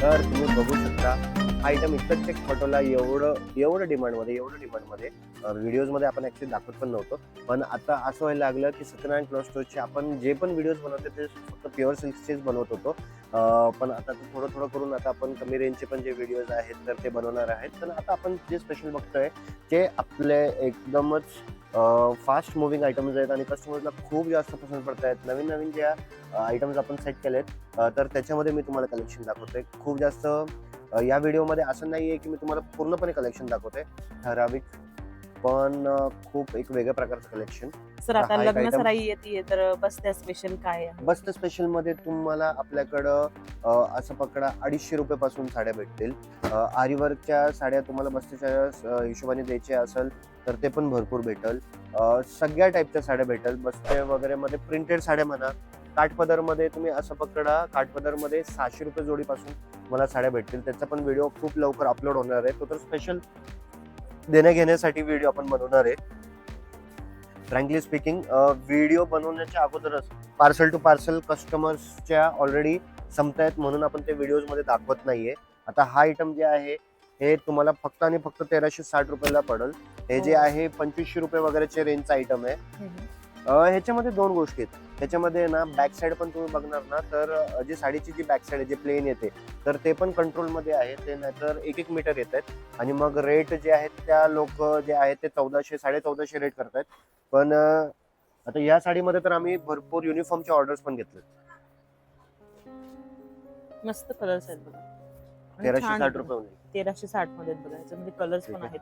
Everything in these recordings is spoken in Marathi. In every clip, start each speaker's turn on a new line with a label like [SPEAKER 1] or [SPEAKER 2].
[SPEAKER 1] तर तुम्ही बघू शकता हा आयटम इतकंच एक पटोला एवढं डिमांडमध्ये व्हिडिओजमध्ये आपण ॲक्च्युली दाखवत पण नव्हतो. पण आता असं व्हायला लागलं की सत्यनारायण क्लॉथ स्टोअरचे आपण जे पण व्हिडिओज बनवतो ते फक्त प्युअर सिल्कचेच बनवत होतो. पण आता थोडं करून आता आपण कमी रेंजचे पण जे व्हिडिओज आहेत तर ते बनवणार आहेत. तर आता आपण जे स्पेशल बघतोय ते आपले एकदमच फास्ट मुव्हिंग आयटम्स आहेत आणि कस्टमर्सला खूप जास्त पसंत पडत आहेत. नवीन ज्या आयटम्स आपण सेट केलेत तर त्याच्यामध्ये मी तुम्हाला कलेक्शन दाखवतोय. खूप जास्त या व्हिडिओमध्ये असं नाहीये की मी तुम्हाला पूर्णपणे कलेक्शन दाखवतोय, ठराविक पण खूप एक वेगळ्या प्रकारचं कलेक्शन.
[SPEAKER 2] सर आता लग्न सराई येते तर बस्त्या स्पेशल काय आहे?
[SPEAKER 1] बस्त्या स्पेशल मध्ये तुम्हाला आपल्याकडं असं पकडा 250 रुपये पासून साड्या भेटतील. आरीवर्कच्या साड्या तुम्हाला बस्त्याच्या हिशोबाने द्यायच्या असेल तर ते पण भरपूर भेटल. सगळ्या टाईपच्या साड्या भेटल. बस्ते वगैरे मध्ये प्रिंटेड साड्या म्हणा, काठपदर मध्ये तुम्ही असं पकडा, काठपदर मध्ये 600 रुपये जोडीपासून मला साड्या भेटतील. त्याचा पण व्हिडिओ खूप लवकर अपलोड होणार आहे. तो तर स्पेशल देण्या घेण्यासाठी व्हिडिओ आपण बनवणार आहे. फ्रँकली स्पीकिंग व्हिडिओ बनवण्याच्या अगोदरच पार्सल टू पार्सल कस्टमर्सच्या ऑलरेडी संपतायत म्हणून आपण ते व्हिडिओजमध्ये दाखवत नाहीये. आता हा आयटम जे आहे हे तुम्हाला फक्त आणि फक्त 1360 रुपयाला पडेल. हे जे आहे 2500 रुपये वगैरेचे रेंजचा आयटम आहे. ह्याच्यामध्ये दोन गोष्टी आहेत. त्याच्यामध्ये ना बॅक साईड पण तुम्ही बघणार ना तर जी साडीची जी बॅक साईड आहे जे प्लेन येते तर ते पण कंट्रोलमध्ये आहे. ते नाहीतर 1-1 मीटर येत आहेत आणि मग रेट जे आहेत त्या लोक जे आहेत ते 1400 1450 रेट करतायत. पण आता या साडीमध्ये तर आम्ही भरपूर युनिफॉर्मचे ऑर्डर्स पण घेतले.
[SPEAKER 2] मस्त कलर्स आहेत बघा.
[SPEAKER 1] 1360 रुपये
[SPEAKER 2] 1360 मध्ये बघा. याच्यामध्ये कलर्स पण आहेत.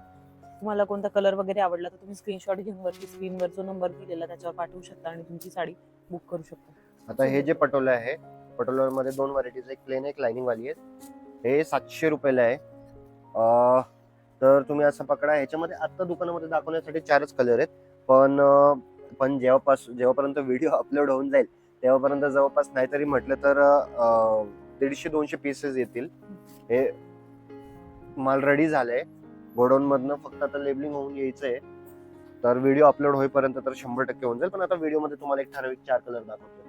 [SPEAKER 2] तुम्हाला कोणता कलर वगैरे आवडला तर तुम्ही स्क्रीनशॉट घेऊन वरती स्क्रीनवर जो नंबर दिलेला त्याच्यावर पाठवू शकता आणि तुमची साडी बुक करू शकता.
[SPEAKER 1] आता हे जे पटोला आहे, पटोलामध्ये दोन व्हरायटीज, एक प्लेन एक लाइनिंग वाली आहे. हे 700 रुपयाला आहे. तर तुम्ही असं पकडा, ह्याच्यामध्ये आता दुकानामध्ये दाखवण्यासाठी 4च कलर आहेत. पण जेव्हापर्यंत व्हिडिओ अपलोड होऊन जाईल तेव्हापर्यंत जवळपास नाहीतरी म्हटलं तर 150-200 पीसेस येतील. हे माल रेडी झालंय गोडाऊन मधनं, फक्त आता लेबलिंग होऊन यायचंय. तर व्हिडिओ अपलोड होईपर्यंत तर 100% होऊन जाईल. पण आता व्हिडिओ मध्ये तुम्हाला एक ठराविक 4 कलर दाखवतो.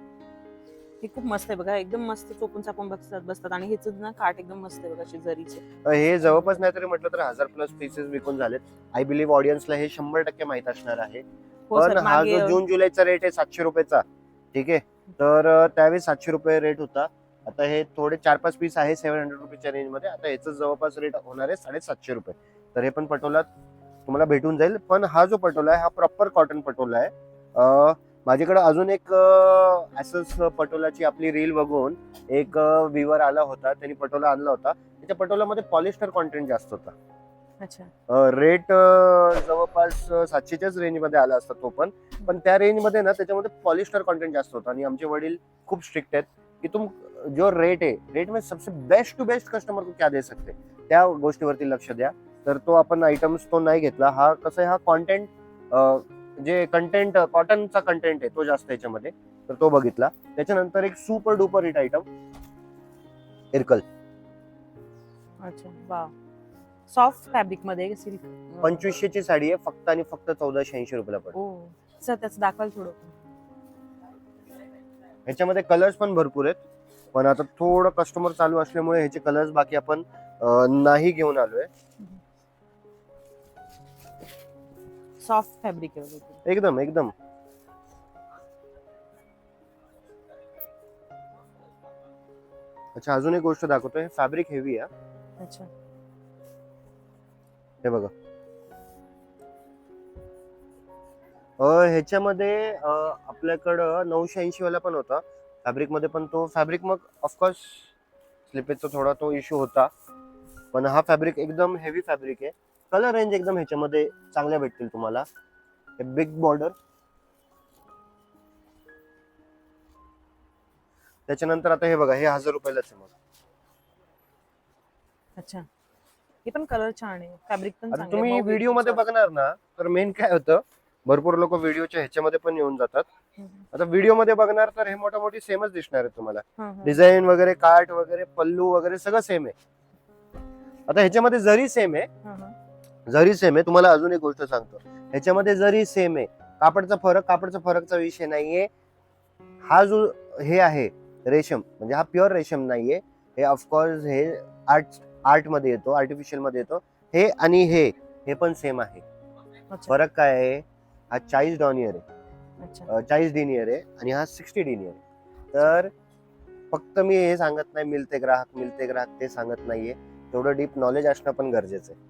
[SPEAKER 2] हे खूप मस्त आहे बघा. एकदम मस्त चोपून चापून बसतात आणि ह्याचं ना काठ एकदम मस्त आहे बघा, अशी जरीचे.
[SPEAKER 1] हे जवळपास नाहीतरी म्हटलं तर 1000+ पीसेस विकून झालेत. आय बिलीव्ह ऑडियन्सला हे 100% माहित असणार आहे. पण हा जो जून जुलैचा रेट आहे 700 रुपयाचा, ठीक आहे, तर त्यावेळेस 700 रुपये रेट होता. आता हे थोडे 4-5 पीस आहे 700 रुपयाच्या रेंज मध्ये. आता याचं जवळपास रेट होणार आहे 750 रुपये. तर हे पण पटोला तुम्हाला भेटून जाईल. पण हा जो पटोला आहे हा प्रॉपर कॉटन पटोला आहे. माझ्याकडे अजून एक असंच पटोलाची आपली रील बघून एक व्ह्यूअर आला होता, त्यांनी पटोला आणला होता. त्याच्या पटोलामध्ये पॉलिस्टर कॉन्टेंट जास्त होता.
[SPEAKER 2] अच्छा.
[SPEAKER 1] रेट जवळपास 700च्याच रेंज मध्ये आला असता तो पण त्या रेंज मध्ये ना त्याच्यामध्ये पॉलिस्टर कॉन्टेंट जास्त होता. आणि आमचे वडील खूप स्ट्रिक्ट आहेत की तुम जो रेट है, रेट में सबसे बेस्ट टू बेस्ट कस्टमर को क्या दे सकते, त्या गोष्टीवरती लक्ष द्या. तर तो आपण आयटम्स तो नाही घेतला. हा कसं आहे, हा कॉन्टेंट जे कंटेंट कॉटनचा कंटेंट आहे तो जास्त याच्यामध्ये, तर तो बघितला. त्याच्यानंतर एक super duper hit item Irkal.
[SPEAKER 2] अच्छा, वाव. सॉफ्ट फॅब्रिक मध्ये सिल्क.
[SPEAKER 1] 2500 ची साडी आहे, फक्त आणि फक्त 1480 रुपयाला पडेल.
[SPEAKER 2] ओ सर त्याचं दाखवाल थोडं.
[SPEAKER 1] ह्याच्यामध्ये कलर्स पण भरपूर आहेत. पण आता थोडं कस्टमर चालू असल्यामुळे ह्याचे कलर्स बाकी आपण नाही घेऊन आलोय.
[SPEAKER 2] सॉफ्ट फॅब्रिक आहे
[SPEAKER 1] एकदम. अच्छा, अजून एक गोष्ट दाखवतोय. फॅब्रिक हेवी आहे.
[SPEAKER 2] अच्छा.
[SPEAKER 1] हे बघा. ह्याच्यामध्ये आपल्याकडं 980 वाला पण होता फॅब्रिक मध्ये, पण तो फॅब्रिक मग ऑफकोर्स स्लिपेजचा थोडा तो इश्यू होता. पण हा फॅब्रिक एकदम हेवी फॅब्रिक आहे. कलर रेंज एकदम ह्याच्यामध्ये चांगल्या भेटतील तुम्हाला. Big border. त्याच्यानंतर आता हे बघा, हे 1000 रुपयालाच आहे. मग
[SPEAKER 2] अच्छा, हे पण कलर छान आहे, फॅब्रिक पण
[SPEAKER 1] आता तुम्ही व्हिडिओ मध्ये बघणार ना तर मेन काय होतं, भरपूर लोक व्हिडिओच्या ह्याच्यामध्ये पण येऊन जातात. आता व्हिडिओ मध्ये बघणार तर हे मोठी सेमच दिसणार आहे तुम्हाला. डिझाईन वगैरे, काठ वगैरे, पल्लू वगैरे सगळं सेम आहे. आता ह्याच्यामध्ये जरी सेम आहे. तुम्हाला अजून एक गोष्ट सांगतो, ह्याच्यामध्ये जरी सेम आहे, कापडचा फरकचा विषय नाहीये. हा जो हे आहे रेशम, म्हणजे हा प्युअर रेशम नाहीये. हे ऑफकोर्स हे आर्ट मध्ये येतो, आर्टिफिशियल मध्ये येतो. हे आणि हे पण सेम आहे.
[SPEAKER 2] अच्छा
[SPEAKER 1] फरक काय आहे, हा 40 डॉनियर आहे,
[SPEAKER 2] अच्छा
[SPEAKER 1] 40 डिनियर आहे आणि हा 60 डिनियर आहे. तर फक्त मी हे सांगत नाही मिळते ग्राहक ते सांगत नाहीये. तेवढं डीप नॉलेज असणं पण गरजेचं आहे.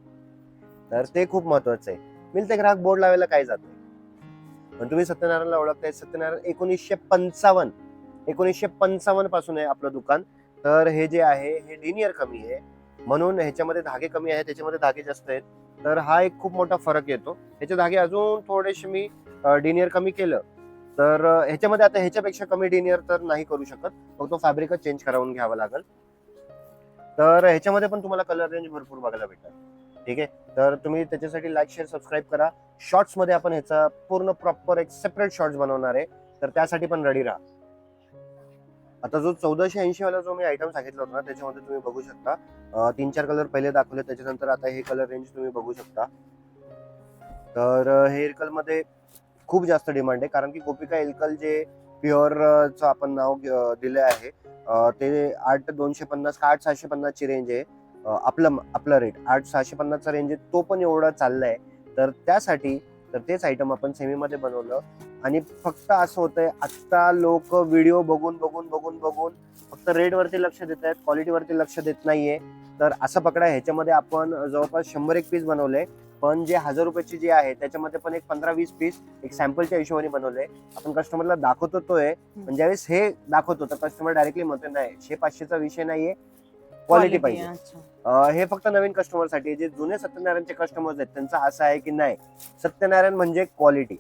[SPEAKER 1] तर ते खूप महत्वाचं आहे. मिळते ग्राहक बोर्ड लावायला काय जात नाही. पण तुम्ही सत्यनारायणला ओळखताय. सत्यनारायण 1955 पासून आहे आपलं दुकान. तर हे जे आहे हे डिनियर कमी आहे, म्हणून ह्याच्यामध्ये धागे कमी आहेत, त्याच्यामध्ये धागे जास्त आहेत. तर हा एक खूप मोठा फरक येतो. ह्याचे धागे अजून थोडेसे मी डिनियर कमी केलं तर ह्याच्यामध्ये आता ह्याच्यापेक्षा कमी डिनियर तर नाही करू शकत. फक्त फॅब्रिकच चेंज करावून घ्यावं लागेल. तर ह्याच्यामध्ये पण तुम्हाला कलर रेंज भरपूर बघायला भेटणार. ठीक आहे, तर तुम्ही त्याच्यासाठी लाईक शेअर सबस्क्राईब करा. शॉर्ट्स मध्ये आपण ह्याचा पूर्ण प्रॉपर एक सेपरेट शॉर्ट्स बनवणार आहे, तर त्यासाठी पण रेडी राहा. आता जो 1480 वाला जो मी आयटम सांगितला होता ना, त्याच्यामध्ये तुम्ही बघू शकता 3-4 कलर पहिले दाखवले, त्याच्यानंतर आता हे कलर रेंज तुम्ही बघू शकता. तर हे एलकल मध्ये खूप जास्त डिमांड आहे, कारण की गोपिका एलकल जे प्युअर चं आपण नाव दिले आहे ते 8250 का 8750 ची रेंज आहे. आपला रेट 8650 चा रेंज आहे, तो पण एवढा चाललाय. तर त्यासाठी तर तेच आयटम आपण सेमी मध्ये बनवलं. आणि फक्त असं होतंय, आता लोक व्हिडिओ बघून फक्त रेट वरती लक्ष देत आहेत, क्वालिटी वरती लक्ष देत नाहीये. तर असं पकडा, ह्याच्यामध्ये आपण जवळपास 100 पीस बनवले, पण जे 1000 रुपयाची जे आहे त्याच्यामध्ये पण एक 15-20 पीस एक सॅम्पलच्या हिशोबाने बनवले. आपण कस्टमरला दाखवतोय, पण ज्यावेळेस हे दाखवतो तर कस्टमर डायरेक्टली म्हणतो नाही 600-500चा विषय नाहीये, क्वालिटी पाहिजे. हे फक्त नवीन कस्टमर साठी. जे जुने सत्यनारायणचे कस्टमर्स आहेत त्यांचं असं आहे की नाही, सत्यनारायण म्हणजे क्वालिटी.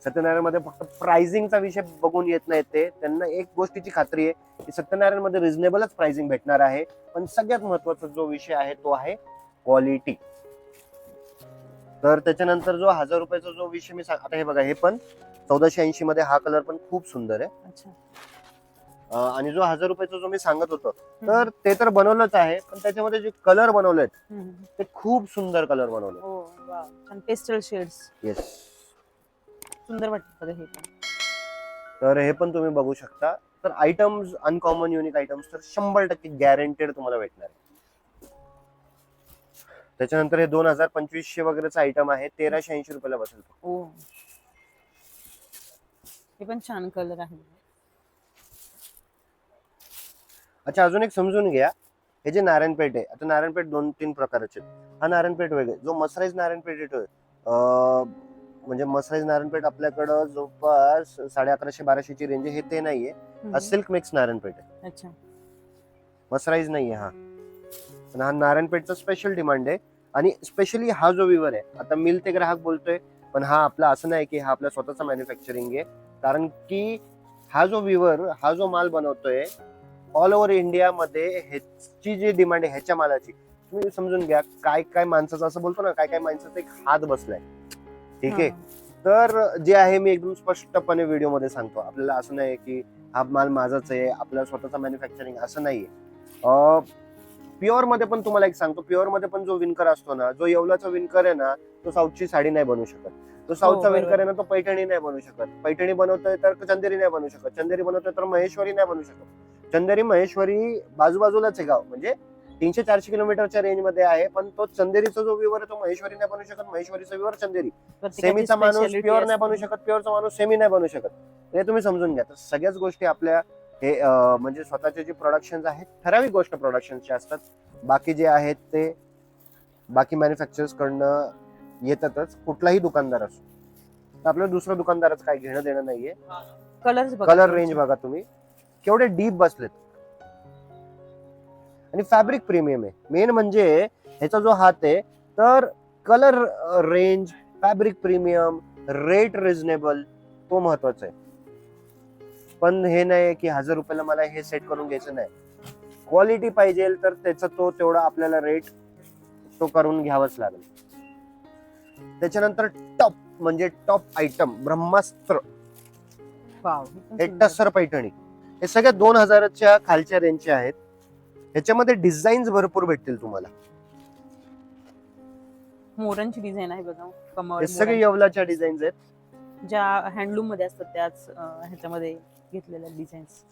[SPEAKER 1] सत्यनारायण मध्ये फक्त प्राइसिंगचा विषय बघून येत नाही ते. त्यांना एक गोष्टीची खात्री आहे की सत्यनारायण मध्ये रिझनेबलच प्राइसिंग भेटणार आहे, पण सगळ्यात महत्वाचा जो विषय आहे तो आहे क्वालिटी. तर त्याच्यानंतर जो 1000 रुपयाचा जो विषय मी आता हे बघा, हे पण 1480 मध्ये हा कलर पण खूप सुंदर आहे. आणि जो 1000 रुपयाचा जो मी सांगत होतो, तर ते तर बनवलंच आहे, पण त्याच्यामध्ये जे कलर बनवलेत ते खूप सुंदर कलर बनवले.
[SPEAKER 2] पेस्टल शेड्स
[SPEAKER 1] येस,
[SPEAKER 2] सुंदर वाटतं हे पण.
[SPEAKER 1] तर हे पण तुम्ही बघू शकता. तर आयटम्स अनकॉमन युनिक आयटम्स तर 100% गॅरंटेड तुम्हाला भेटणार आहे. त्याच्यानंतर हे 2000-2500 वगैरेचा आयटम आहे, 1380 रुपयाला बसेल.
[SPEAKER 2] हे पण छान कलर आहे.
[SPEAKER 1] अच्छा, अजून एक समजून घ्या, हे जे नारायणपेठ आहे, आता नारायणपेठ 2-3 प्रकारचे आहेत. हा नारायणपेठ वेगळे, जो मसराईज नारायणपेठ येतोय म्हणजे मसराईज नारायणपेठ आपल्याकडं जवळपास 1150-1200 ची रेंज आहे, हे ते नाहीये. हा सिल्क मिक्स नारायणपेठ आहे.
[SPEAKER 2] अच्छा,
[SPEAKER 1] मसराईज नाहीये हा. पण हा नारायणपेठचा स्पेशल डिमांड आहे. आणि स्पेशली हा जो विवर आहे, आता मिल ते ग्राहक बोलतोय, पण हा आपला असं नाही की हा आपला स्वतःचा मॅन्युफॅक्चरिंग आहे. कारण की हा जो विवर, हा जो माल बनवतोय, ऑल ओव्हर इंडियामध्ये ह्याची जी डिमांड आहे ह्याच्या मालाची, तुम्ही समजून घ्या. काय माणसाचं असं बोलतो ना, काय माणसाचा एक हात बसलाय. ठीक आहे, तर जे आहे मी एकदम स्पष्टपणे व्हिडिओ मध्ये सांगतो. आपल्याला असं नाही की हा माल माझाच आहे, आपला स्वतःचा मॅन्युफॅक्चरिंग, असं नाहीये. प्युअर मध्ये पण तुम्हाला एक सांगतो, प्युअर मध्ये पण जो विणकर असतो ना, जो येवलाचा विणकर आहे ना, तो साऊथची साडी नाही बनवू शकत. तो साऊथचा विणकर आहे ना, तो पैठणी नाही बनवू शकत. पैठणी बनवतोय तर चंदेरी नाही बनवू शकत. चंदेरी बनवतोय तर महेश्वरी नाही बनवू शकत. चंदेरी महेश्वरी बाजूबाजूलाच आहे गाव, म्हणजे 300-400 किलोमीटरच्या रेंज मध्ये आहे. पण तो चंदेरीचा जो विवर आहे तो महेश्वरी नाही बनवू शकत, महेश्वरीचा विवर चंदेरी. सेमीचा माणूस प्युअर नाही बनवू शकत, प्युअरचा माणूस सेमी नाही बनवू शकत. हे तुम्ही समजून घ्या. तर सगळ्याच गोष्टी आपल्या हे म्हणजे स्वतःचे जे प्रोडक्शन आहेत, ठराविक गोष्ट प्रोडक्शनचे असतात. बाकी जे आहेत ते बाकी मॅन्युफॅक्चरर्स कडनं येतातच, कुठलाही दुकानदार असो. तर आपल्याला दुसऱ्या दुकानदाराचं काय घेणं देणं नाहीये. कलर रेंज बघा तुम्ही केवढे डीप बसलेत. आणि फॅब्रिक प्रीमियम आहे. मेन म्हणजे ह्याचा जो हात आहे, तर colour range, fabric premium, rate reasonable, तो महत्वाचा आहे. पण हे नाही की 1000 रुपयाला मला हे सेट करून घ्यायचं नाही. क्वालिटी पाहिजे तर त्याचा तो तेवढा आपल्याला रेट तो करून घ्यावाच लागेल. त्याच्यानंतर टॉप म्हणजे टॉप आयटम ब्रह्मास्त्र, हे टसर पैठणी. हे सगळ्या 2000च्या खालच्या रेंजचे आहेत. ह्याच्यामध्ये डिझाईन्स भरपूर भेटतील तुम्हाला.
[SPEAKER 2] मोरांची डिझाईन आहे बघा, कमळ.
[SPEAKER 1] हे सगळे येवलाच्या डिझाईन्स आहेत,
[SPEAKER 2] ज्या हँडलूम मध्ये असतात त्याच ह्याच्यामध्ये घेतलेल्या डिझाईन्स.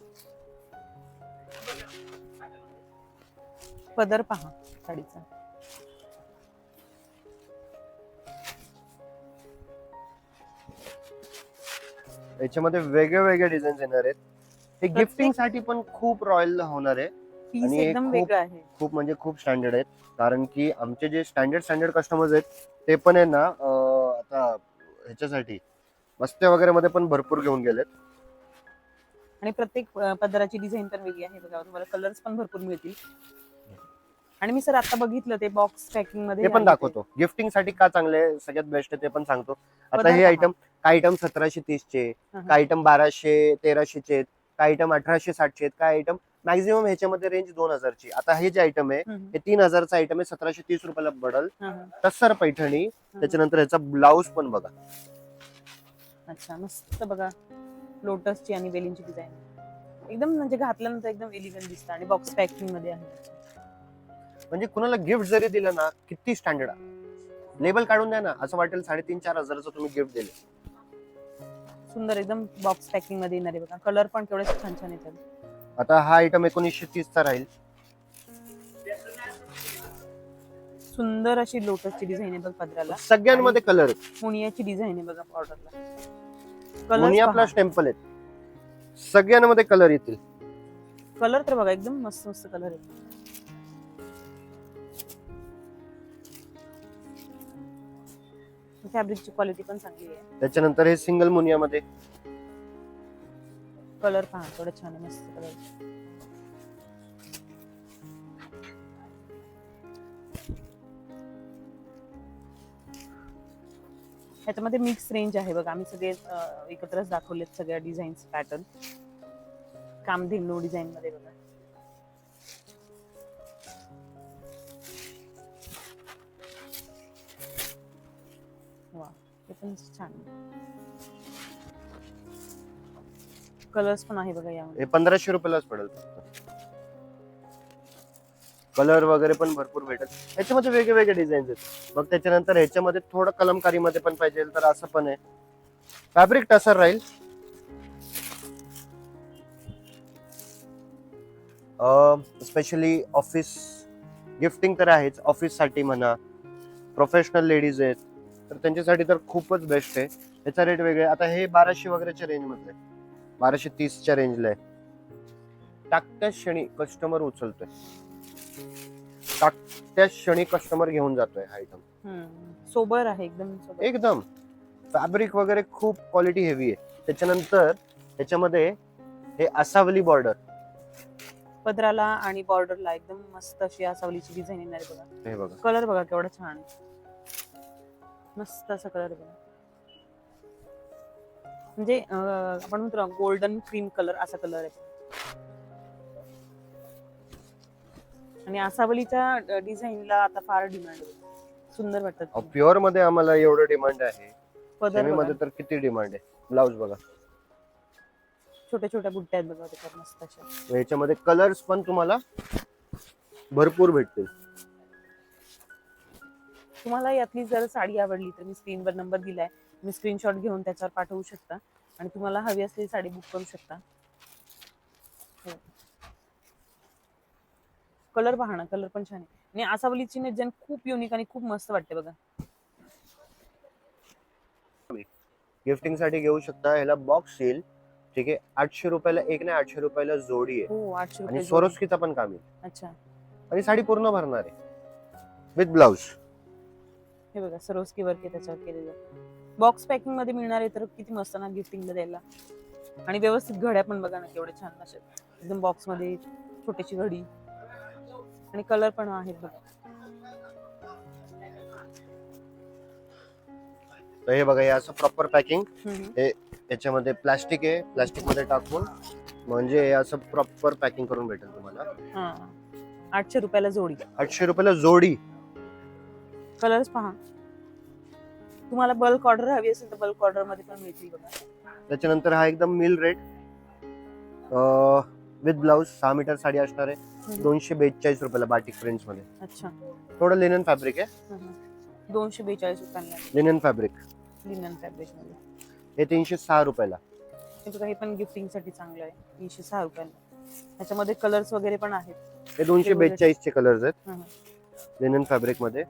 [SPEAKER 2] पदर पहा साडीचा.
[SPEAKER 1] याच्यामध्ये वेगळे वेगळे डिझाईन येणार आहेत. हे गिफ्टिंग साठी पण खूप रॉयल होणार आहे.
[SPEAKER 2] पीस
[SPEAKER 1] आणि हे
[SPEAKER 2] एकदम
[SPEAKER 1] खूप-
[SPEAKER 2] वेगळं आहे.
[SPEAKER 1] खूप म्हणजे खूप स्टँडर्ड आहेत. कारण की आमचे जे स्टँडर्ड कस्टमर्स आहेत ते पण आहे ना आता ह्याच्यासाठी बस्ते वगैरे मध्ये पण भरपूर घेऊन गेलेत.
[SPEAKER 2] आणि प्रत्येक पदराची डिझाईन पण वेगळी आहे बघा. तुम्हाला कलर्स पण भरपूर मिळतील. आणि मी सर आता बघितलं ते बॉक्स पॅकिंग मध्ये
[SPEAKER 1] ते पण
[SPEAKER 2] आले
[SPEAKER 1] दाखवतो. गिफ्टिंग साठी का चांगले आहे, सगळ्यात बेस्ट आहे ते पण सांगतो. आता
[SPEAKER 2] पदर
[SPEAKER 1] हे
[SPEAKER 2] पहा.
[SPEAKER 1] आयटम काही आयटम 1730 चे,
[SPEAKER 2] हं,
[SPEAKER 1] काही आयटम 1200-1300 चे, काही आयटम 1860 चे, काही आयटम मॅक्झिमम ह्याच्यामध्ये रेंज 2000 ची. आता हे जे आयटम आहे
[SPEAKER 2] हं,
[SPEAKER 1] हे 3000 चा आयटम आहे, 1730 रुपयाला पडल.
[SPEAKER 2] हं, हं.
[SPEAKER 1] तस्सर पैठणी, त्याच्यानंतर ह्याचा ब्लाऊज पण बघा.
[SPEAKER 2] अच्छा मस्त बघा. लोटसची आणि वेलींची डिझाईन एकदम म्हणजे घातल्यानंतर एकदम एलिगंट दिसतं आणि बॉक्स पॅकिंग मध्ये आहे.
[SPEAKER 1] म्हणजे कुणाला गिफ्ट जरी दिलं ना, किती स्टँडर्ड लेबल काढून द्या ना, असं वाटेल 3,500-4 हजाराचं तुम्ही गिफ्ट दिले.
[SPEAKER 2] सुंदर एकदम बॉक्स पॅकिंग मध्ये येणार आहे बघा. कलर पण केवढे छान छान येतात.
[SPEAKER 1] आता हा आयटम 1930 चा राहील.
[SPEAKER 2] सुंदर अशी लोटसची डिझाईन आहे बघ पदराला.
[SPEAKER 1] सगळ्यांमध्ये कलर आहेत.
[SPEAKER 2] मुनियाची डिझाईन आहे बघा बॉर्डरला.
[SPEAKER 1] मुनिया
[SPEAKER 2] कलर
[SPEAKER 1] प्लस टेम्पल आहेत. सगळ्यांमध्ये कलर येतील.
[SPEAKER 2] कलर तर बघा एकदम मस्त मस्त कलर आहे. फॅब्रिकची क्वालिटी पण चांगली आहे.
[SPEAKER 1] त्याच्यानंतर हे सिंगल मुनियामध्ये
[SPEAKER 2] कलर पहा थोडं छान आहे मस्त कलर. ह्याच्यामध्ये मिक्स रेंज आहे बघा. आम्ही सगळे एकत्रच दाखवलेत सगळ्या डिझाईन्स पॅटर्न. कामधेनू डिझाईन मध्ये बघा. वा हे पण छान. कलर्स पण आहे बघा यामध्ये.
[SPEAKER 1] हे 1500 रुपयालाच पडेल. कलर वगैरे पण भरपूर भेटेल. ह्याच्यामध्ये वेगळे वेगळे डिझाईन्स आहेत. मग त्याच्यानंतर ह्याच्यामध्ये थोडं कलमकारी मध्ये पण पाहिजे तर असं पण आहे. फॅब्रिक टसर राहील. स्पेशली ऑफिस गिफ्टिंग तर आहेच. ऑफिस साठी म्हणा, प्रोफेशनल लेडीज आहेत तर त्यांच्यासाठी तर खूपच बेस्ट आहे. याचा रेट वेगळे. आता हे 1200 वगैरेच्या रेंज मधले, 1230च्या रेंजला आहे. टाकत्याच क्षणी कस्टमर उचलतोय, टाकत्याच क्षणी कस्टमर घेऊन जातोय हा आयटम.
[SPEAKER 2] सोबर आहे एकदम सोबर.
[SPEAKER 1] एकदम फॅब्रिक वगैरे खूप क्वालिटी हेवी आहे. त्याच्यानंतर त्याच्यामध्ये हे आसावली बॉर्डर
[SPEAKER 2] पदराला आणि बॉर्डरला एकदम मस्त अशी आसावलीची डिझाईन येणार आहे बघा.
[SPEAKER 1] हे बघा.
[SPEAKER 2] कलर बघा केवढा छान मस्त असा कलर बघा. म्हणजे आपण म्हणतो गोल्डन क्रीम कलर असा कलर आहे. आणि आसावलीच्या डिझाईनला आता फार डिमांड आहे. सुंदर वाटतात.
[SPEAKER 1] प्युअर मध्ये आम्हाला एवढं डिमांड आहे.
[SPEAKER 2] पदर
[SPEAKER 1] सेमी
[SPEAKER 2] बघा.
[SPEAKER 1] मध्ये तर किती डिमांड आहे. ब्लाऊज बघा.
[SPEAKER 2] छोट्या छोट्या बुट्ट्या आहेत बघा त्याच्यात मस्त अशा.
[SPEAKER 1] याच्यामध्ये कलर्स पण तुम्हाला भरपूर भेटतील.
[SPEAKER 2] तुम्हाला यातली जर साडी आवडली तर मी स्क्रीनवर नंबर दिलाय. तुम्ही स्क्रीनशॉट घेऊन त्याच्यावर पाठवू शकता आणि तुम्हाला हवी असलेली साडी बुक करू शकता. कलर पहा ना, कलर पण छान आहे. आणि आसावलीची डिझाईन खूप युनिक आणि खूप मस्त वाटते बघा.
[SPEAKER 1] गिफ्टिंग साठी घेऊ शकता. ह्याला बॉक्स येईल. ठीक आहे. 800 रुपयाला एक नाही, 800 रुपयाला जोडी आहे.
[SPEAKER 2] हो 800
[SPEAKER 1] आणि
[SPEAKER 2] रुपये.
[SPEAKER 1] स्वरोस्कीचा पण काम येईल.
[SPEAKER 2] अच्छा
[SPEAKER 1] आणि साडी पूर्ण भरणार आहे विथ ब्लाऊज.
[SPEAKER 2] हे बघा सरोस्की वर्क आहे त्याच्यावर केलेलं. बॉक्स पॅकिंग मध्ये मिळणार आहे तर किती मस्त ना गिफ्टिंगला द्यायला. आणि व्यवस्थित घड्या पण बघा ना केवढे छान असे एकदम बॉक्स मध्ये छोटीशी घडी. आणि कलर पण आहेत बघा.
[SPEAKER 1] तर हे बघा, हे असं प्रॉपर पॅकिंग.
[SPEAKER 2] हम्म.
[SPEAKER 1] हे याच्यामध्ये प्लास्टिक आहे. प्लास्टिक मध्ये टाकून म्हणजे हे असं प्रॉपर पॅकिंग करून भेटेल तुम्हाला.
[SPEAKER 2] हा 800 रुपयाला जोडी.
[SPEAKER 1] 800 रुपयाला जोडी.
[SPEAKER 2] कलर्स पहा. तुम्हाला बल्क ऑर्डर हवी असेल तर बल्क ऑर्डर मध्ये पण मिळतील बघा.
[SPEAKER 1] त्याच्यानंतर हा एकदम mill rate with blouse 6 metre sari असणार आहे. 242 रुपयाला बाटिक प्रिंट्स मध्ये.
[SPEAKER 2] अच्छा
[SPEAKER 1] थोडं लिनन फॅब्रिक आहे.
[SPEAKER 2] 242 रुपयांना
[SPEAKER 1] लिनन फॅब्रिक.
[SPEAKER 2] लिनन फॅब्रिक मध्ये.
[SPEAKER 1] हे 306 रुपयाला.
[SPEAKER 2] हे बघा हे पण गिफ्टिंग साठी चांगलं आहे. 306 रुपयांना. त्याच्यामध्ये कलर्स वगैरे पण आहेत.
[SPEAKER 1] हे 242 चे कलर्स आहेत
[SPEAKER 2] हं, हं.
[SPEAKER 1] लिनन फॅब्रिक मध्ये.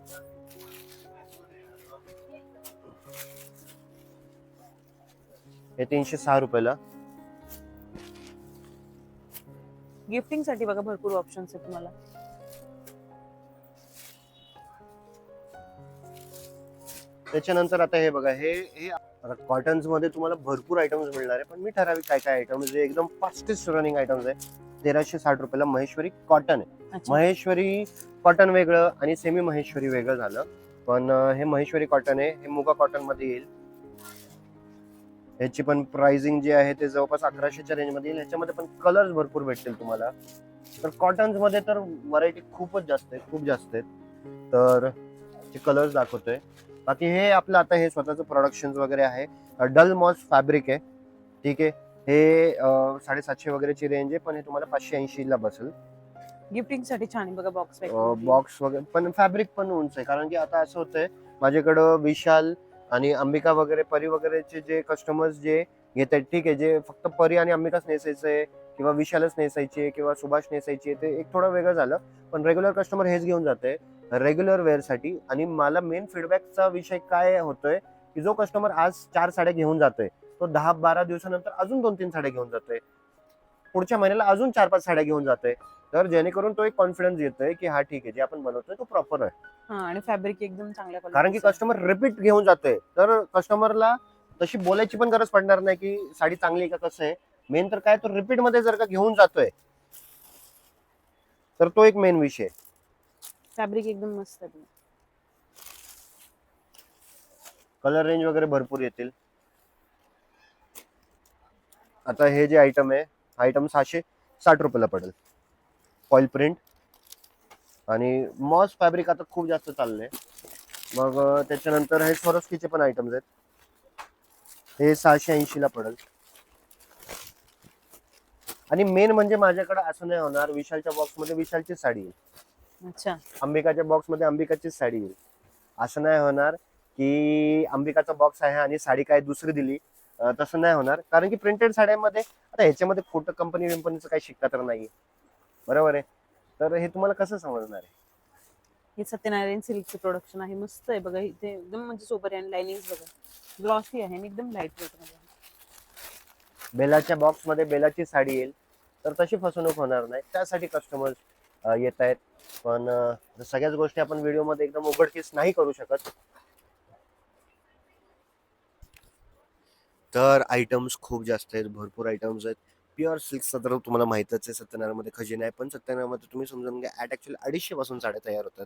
[SPEAKER 1] हे 306 रुपयाला.
[SPEAKER 2] गिफ्टिंग साठी बघा भरपूर ऑप्शन्स आहेत तुम्हाला.
[SPEAKER 1] त्याच्यानंतर आता हे बघा, हे हे कॉटन्स मध्ये तुम्हाला भरपूर आयटम्स मिळणार आहे, पण मी ठराविक काय काय आयटम्स जे एकदम फास्टेस्ट रनिंग आयटम्स आहे. 1360 रुपयाला महेश्वरी कॉटन आहे.
[SPEAKER 2] अच्छा.
[SPEAKER 1] महेश्वरी कॉटन वेगळं आणि सेमी महेश्वरी वेगळं झालं, पण हे महेश्वरी कॉटन आहे. हे मुगा कॉटन मध्ये येईल. ह्याची पण प्राइसिंग जी आहे ते जवळपास 1100च्या रेंज मध्ये येईल. ह्याच्यामध्ये पण कलर्स भरपूर भेटतील तुम्हाला. तर कॉटन्स मध्ये तर व्हरायटी खूपच जास्त आहे, खूप जास्त आहेत. तर कलर्स दाखवतोय. बाकी हे आपलं आता हे स्वतःचं प्रोडक्शन वगैरे आहे. डल मॉस फॅब्रिक आहे, ठीक आहे. हे 750 वगैरेची रेंज आहे, पण हे तुम्हाला 580 ला बसेल.
[SPEAKER 2] गिफ्टिंग साठी छान आहे बघा बॉक्स
[SPEAKER 1] बॉक्स वगैरे पण फॅब्रिक पण उंच आहे, कारण की आता असं होतंय माझ्याकडं विशाल आणि अंबिका वगैरे परी वगैरेचे जे कस्टमर्स जे घेत आहेत, ठीक आहे, जे फक्त परी आणि अंबिकाच नेसायचंय किंवा विशालच नेसायची किंवा सुभाष नेसायची, ते एक थोडं वेगळं झालं. पण रेग्युलर कस्टमर हेच घेऊन जाते रेग्युलर वेअर साठी. आणि मला मेन फीडबॅकचा विषय काय होतोय की जो कस्टमर आज 4 साड्या घेऊन जातोय तो 10-12 दिवसानंतर अजून 2-3 साड्या घेऊन जातोय, पुढच्या महिन्याला अजून 4-5 साड्या घेऊन जातोय. तर जेणेकरून तो एक कॉन्फिडन्स येतोय की हा ठीक आहे, जे आपण बनवतोय तो प्रॉपर आहे.
[SPEAKER 2] आणि फॅब्रिक एकदम चांगल्या
[SPEAKER 1] कारण की कस्टमर रिपीट घेऊन जातोय, तर कस्टमरला तशी बोलायची पण गरज पडणार नाही की साडी चांगली आहे का कसं आहे. मेन तर काय, तो रिपीट मध्ये जर का घेऊन जातोय तर तो एक मेन विषय.
[SPEAKER 2] फॅब्रिक एकदम मस्त आहे.
[SPEAKER 1] कलर रेंज वगैरे भरपूर येतील. आता हे जे आयटम आहे, आयटम 660 रुपयाला पडेल. फॉइल प्रिंट आणि मॉस फॅब्रिक आता खूप जास्त चाललंय. मग त्याच्यानंतर हे स्वरोस्कीचे पण आयटम्स आहेत. हे 680 ला पडेल. आणि मेन म्हणजे माझ्याकडे असं नाही होणार विशालच्या बॉक्स मध्ये विशालची साडी येईल,
[SPEAKER 2] अच्छा,
[SPEAKER 1] अंबिकाच्या बॉक्स मध्ये अंबिकाचीच साडी येईल. असं नाही होणार की अंबिकाचा बॉक्स आहे आणि साडी काय दुसरी दिली, तसं नाही होणार. कारण की प्रिंटेड साड्यांमध्ये आता ह्याच्यामध्ये खोटं कंपनीचं काही शिकता तर नाहीये, बरोबर आहे. तर हे तुम्हाला कसं समजणार आहे.
[SPEAKER 2] हे सत्यनारायण सिल्कचं प्रोडक्शन आहे, मस्त आहे बघा. इथे एकदम म्हणजे सोबर आहे आणि लाइनिंग बघा ग्लॉसी आहे आणि एकदम लाईट वेट मध्ये.
[SPEAKER 1] बेलाच्या बॉक्स मध्ये बेलाची साडी येईल, तर तशी फसवणूक होणार नाही. त्यासाठी कस्टमर्स येत आहेत. पण सगळ्याच गोष्टी आपण व्हिडिओ मध्ये एकदम उघडकीस नाही करू शकत. तर आयटम्स खूप जास्त आहेत, भरपूर आयटम्स आहेत. प्युअर सिल्कचा तर तुम्हाला माहितच आहे, सत्यनारायणमध्ये खजिना आहे. पण सत्यनारायणमध्ये तुम्ही समजून घ्या ॲट ॲक्च्युअली 250 पासून साड्या तयार होतात,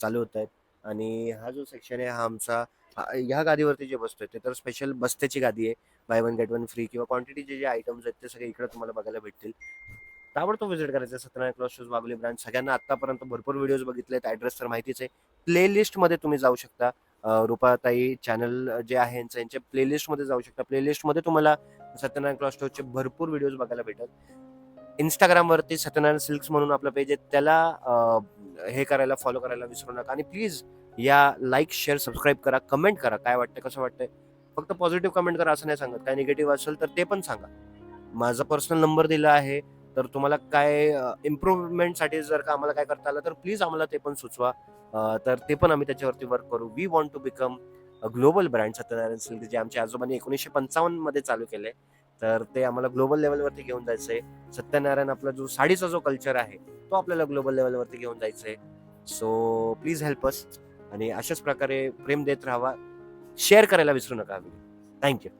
[SPEAKER 1] चालू होत आहेत. आणि हा जो सेक्शन आहे हा आमचा ह्या गादीवरती जे बसतोय ते तर स्पेशल बस्त्याची गादी आहे. बाय 1 गेट 1 फ्री किंवा क्वांटिटीचे जे आयटम्स आहेत ते सगळे इकडे तुम्हाला बघायला भेटतील. ताबडतोब व्हिजिट करायचं Satyanarayan cloth shoes Wagholi branch. सगळ्यांना आतापर्यंत भरपूर व्हिडिओज बघितलेत, ॲड्रेस तर माहितीच आहे. प्लेलिस्टमध्ये तुम्ही जाऊ शकता. रुपाताई चॅनल जे आहे यांच्या प्लेलिस्टमध्ये जाऊ शकता. प्लेलिस्टमध्ये तुम्हाला सत्यनारायण क्लॉथ स्टोअरचे भरपूर व्हिडिओज बघायला भेटतात. इंस्टाग्रामवरती सत्यनारायण सिल्क्स म्हणून आपलं पेज आहे, त्याला हे करायला फॉलो करायला विसरू नका. आणि प्लीज या लाईक शेअर सबस्क्राईब करा, कमेंट करा, काय वाटतं कसं वाटतंय. फक्त पॉझिटिव्ह कमेंट करा, असं नाही सांगत. काय निगेटिव्ह असेल तर ते पण सांगा. माझा पर्सनल नंबर दिला आहे, तर तुम्हाला काय इम्प्रूव्हमेंटसाठी जर का आम्हाला काय करता आलं तर प्लीज आम्हाला ते पण सुचवा. तर ते पण आम्ही त्याच्यावरती वर्क करू. We want to become a global brand Satyanarayan silk, जे आमच्या आजोबांनी 1955 मध्ये चालू केलंय. तर ते आम्हाला ग्लोबल लेवलवरती घेऊन जायचंय. सत्यनारायण आपला जो साडीचा जो कल्चर आहे तो आपल्याला ग्लोबल लेवलवरती घेऊन जायचंय. So please help us. आणि अशाच प्रकारे प्रेम देत राहावा. शेअर करायला विसरू नका. थँक्यू.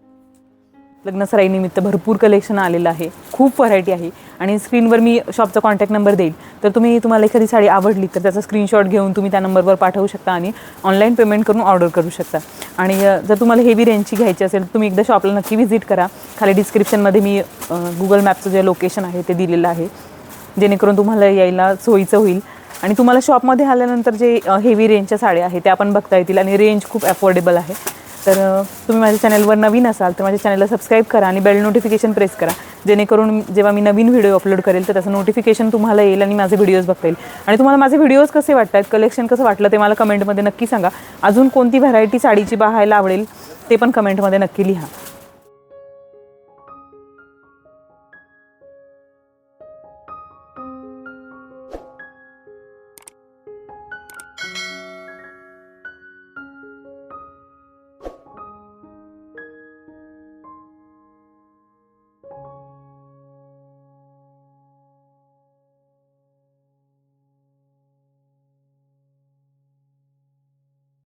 [SPEAKER 2] लग्न सराईनिमित्त भरपूर कलेक्शन आलेलं आहे, खूप व्हरायटी आहे. आणि स्क्रीनवर मी शॉपचा कॉन्टॅक्ट नंबर देईल, तर तुम्हाला एखादी साडी आवडली तर त्याचा स्क्रीनशॉट घेऊन तुम्ही त्या नंबरवर पाठवू शकता आणि ऑनलाईन पेमेंट करून ऑर्डर करू शकता. आणि जर तुम्हाला हेवी रेंजची घ्यायची असेल तुम्ही एकदा शॉपला नक्की व्हिजिट करा. खाली डिस्क्रिप्शनमध्ये मी गुगल मॅपचं जे लोकेशन आहे ते दिलेलं आहे, जेणेकरून तुम्हाला यायला सोयीचं होईल. आणि तुम्हाला शॉपमध्ये आल्यानंतर जे हेवी रेंजच्या साड्या आहेत त्या पण बघता येतील आणि रेंज खूप अफोर्डेबल आहे. तर तुम्ही माझ्या चॅनलवर नवीन असाल तर माझ्या चॅनलला सबस्क्राईब करा आणि बेल नोटिफिकेशन प्रेस करा, जेणेकरून जेव्हा मी नवीन व्हिडिओ अपलोड करेल तर त्याचं नोटिफिकेशन तुम्हाला येईल आणि माझे व्हिडिओज बघता येईल. आणि तुम्हाला माझे व्हिडिओज कसे वाटतात, कलेक्शन कसं वाटलं ते मला कमेंटमध्ये नक्की सांगा. अजून कोणती व्हरायटी साडीची पाहायला आवडेल ते पण कमेंटमध्ये नक्की लिहा.